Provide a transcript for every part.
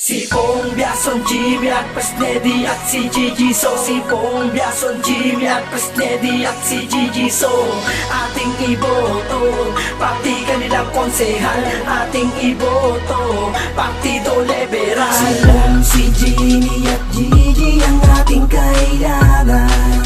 Si Pong Biason, Jimmy at Presnedi at si Gigi So. Si Pong Biason, Jimmy at Presnedi at si Gigi So. Ating iboto, pati kanilang konsehal. Ating iboto, Partido Liberal. Si Pong, si Jimmy at Gigi ang ating kailangan.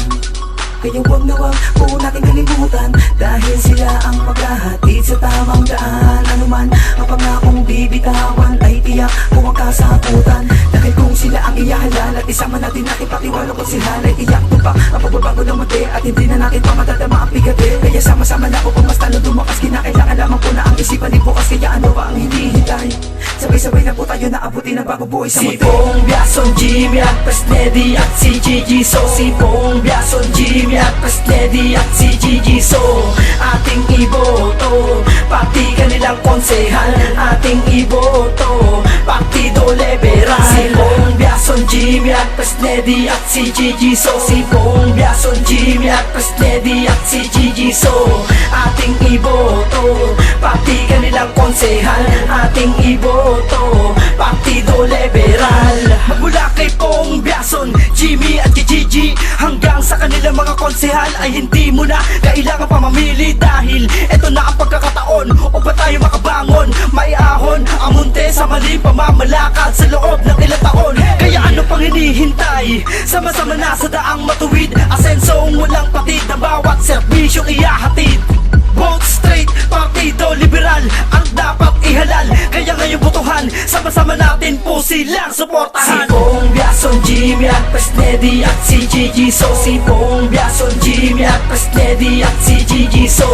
Kaya huwag na huwag po natin kalimutan, dahil sila ang maghahatid sa tamang daan. Ano man ang pangakong bibitawan ay tiyak po ang kasagutan. Dahil kung sila ang iyahalal at isama natin patiwala kung sila ay tiyak tupak ang pagbabago ng muti, at hindi na natin pa matadama ang bigati. Kaya sama-sama na po mas talo dumakas, kinakailangan lamang po na ang isipan di bukas. Kaya ano ba ang hinihintay? Sabay-sabay na po tayo na abutin ang bagong buhay sa muti. Si Pong Biason, Jimmy at Presnedi at si Gigi So. Si Pong Biason, Jimmy at Presnedi at si Gigi So. Ating iboto, pati kanilang konsehal. Ating iboto, Partido Liberal. Si Pong Biason, Jimmy at Presnedi at si Gigi So. Si Pong Biason, Jimmy at Presnedi at si Gigi So. Ating iboto, pati kanilang konsehal. Ating iboto, Partido Liberal. Magmula kay Pong Biason, Jimmy at Gigi hanggang sa kanilang mga konsehal ay hindi mo na kailangan pa mamili, dahil eto na ang pagkakataon upang tayo makabangon. May ahon ang munti sa maling pamamalakad sa loob ng ilang taon. Kaya ano pang hinihintay? Sama-sama na sa daang matuwid, asensong walang patid na bawat serbisyong iyahatid. Vote straight, Partido Liberal ang dapat ihalal. Kaya ngayon butuhan, sama-sama natin po silang suportahan. Si Pong Biason, Jimmy at Presnedi at si Gigi So. Si Pong Biason, Jimmy at Presnedi at si Gigi So.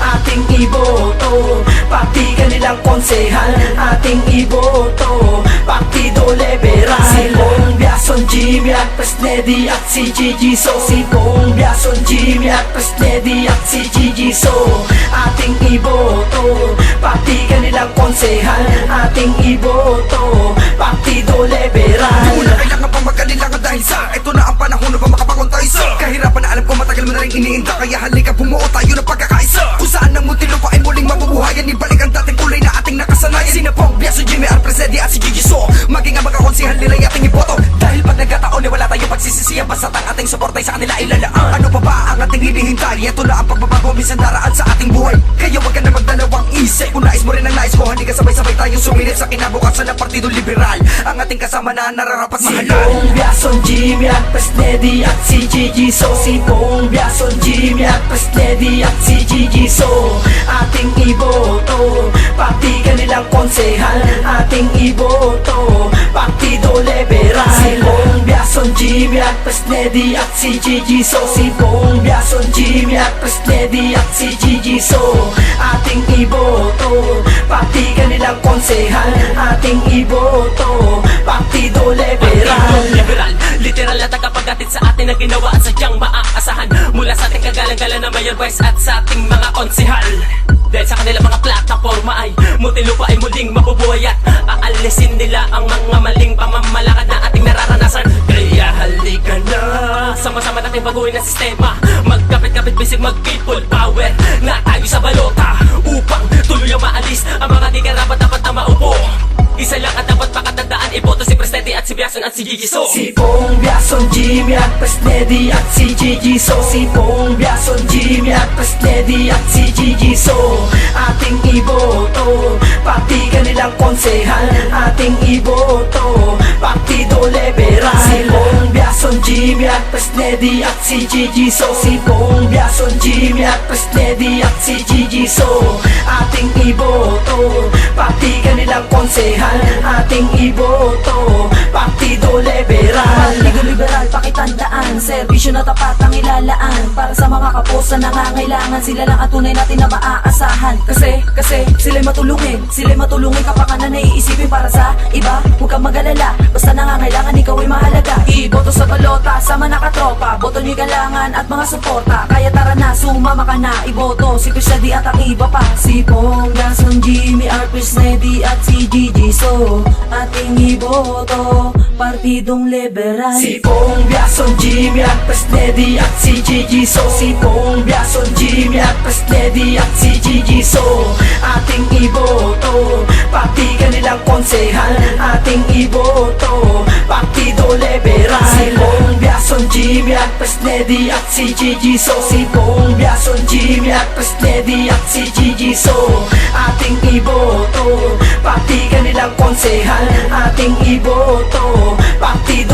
Ating iboto, pati kanilang konsehal. Ating iboto, Partido Liberal. Si Pong Biason, Jimmy at Presnedi at si Gigi So. Si Pong Biason, Jimmy at Presnedi at si Gigi So. Ating iboto, pati kanilang konsehal. Ating iboto, Partido Liberal. Di mo na kailangan pa magkanilangan dahil sa ito na ang panahon na pa makapakontay sa kahirapan na alam ko matagal mo na rin iniinda. Kaya halika bumuo tayo ng pagkakaisa, kung saan ang muntinlupa ay muling mabubuhayan. Ibalik ang dating kulay na ating nakasanayan. Sina Pong Biason, Jimmy at Presnedi at si Gigi So. Maging ang mga konsehal nila ay ating iboto, dahil pag nagkataon ay wala tayong pagsisisiyan, basta't ang ating suportay sa kanila ilalaan. Ano pa ba ang ating hinihintay? Ito na ang pagbabago, minsan daraan sa ating buhay. Kaya wag ka na magdalawang isip, kung nais mo rin ang nais ko, hindi ka sabay-sabay tayong sumilip sa kinabukasan ng Partido Liberal. Ang ating kasama na nararapat Si mahalal. Pong Biason, Jimmy at Presnedi at si Gigi So. Si Pong Biason, Jimmy at Presnedi at si Gigi So. Ating iboto, pati kanilang konsehal. Ating iboto, Partido Liberal. Si Pong Biason, Jimmy at Presnedi at si Gigi So. Si Pong Biason, Jimmy at Presnedi at si Gigi So. Ating iboto, pati kanilang konsehal. Ating iboto, Partido Liberal. Partido Liberal, literal na tagapaghatid sa atin na ginawa at sadyang maaasahan mula sa ating kagalang-galang na mayor boys at sa ating mga konsehal. Dahil sa kanilang mga plataforma ay muntinlupa ay muling mabubuhay at aalisin nila ang mga maling pamamalakad na ating nararanasan. Kaya halika na, sama-sama natin baguhin ang sistema, magkapit-kapit bisig mag-people power na tayo sa balota, upang tuluyang maalis ang mga di karapat-dapat na maupo. Isa lang at dapat pakatandaan, iboto si Presnedi at si Biason at si Gigi So. Si Pong Biason, Jimmy at Presnedi at si Gigi So. Si Pong Biason, Jimmy at Presnedi at si Gigi So. Ating iboto, pati kanilang konsehal. Ating iboto, Partido Liberal. Si Pong Biason, Jimmy at Presnedi at si Gigi So. Si Pong Biason, Jimmy at Presnedi at si Gigi So. Ating iboto, pati kanilang konsehal. Ating iboto, Partido Liberal. Partido Liberal, pakitandaan, serbisyo na tapat ang ilalaan para sa mga kapos na nangangailangan. Sila lang ang tunay natin na maaasahan. Kasi sila'y matulungin kapag ka na naiisipin para sa iba. Huwag kang mag-alala, basta nangangailangan ikaw ay mahalaga. Iboto sa balota, sama na katropa, boto nyo'y galangan at mga suporta. Kaya tara na, sumama ka na, iboto si Presnedi at ang iba pa. Si Pong Biason, Jimmy, Presnedi at si Gigi So. Ating iboto, Partido, Partidong Liberal. Si Pong Biason, Jimmy at Presnedi at si Gigi So. Si Pong Biason, Jimmy at Presnedi at si Gigi So. Ating iboto, pati kanilang konsehal. Ating iboto, Partido Liberal. Si Pong Biason, Jimmy at Presnedi at si Gigi So. Si Pong Biason, Jimmy at Presnedi at si Gigi So. Ating iboto, pati kanilang konsehal. Ating iboto, Partido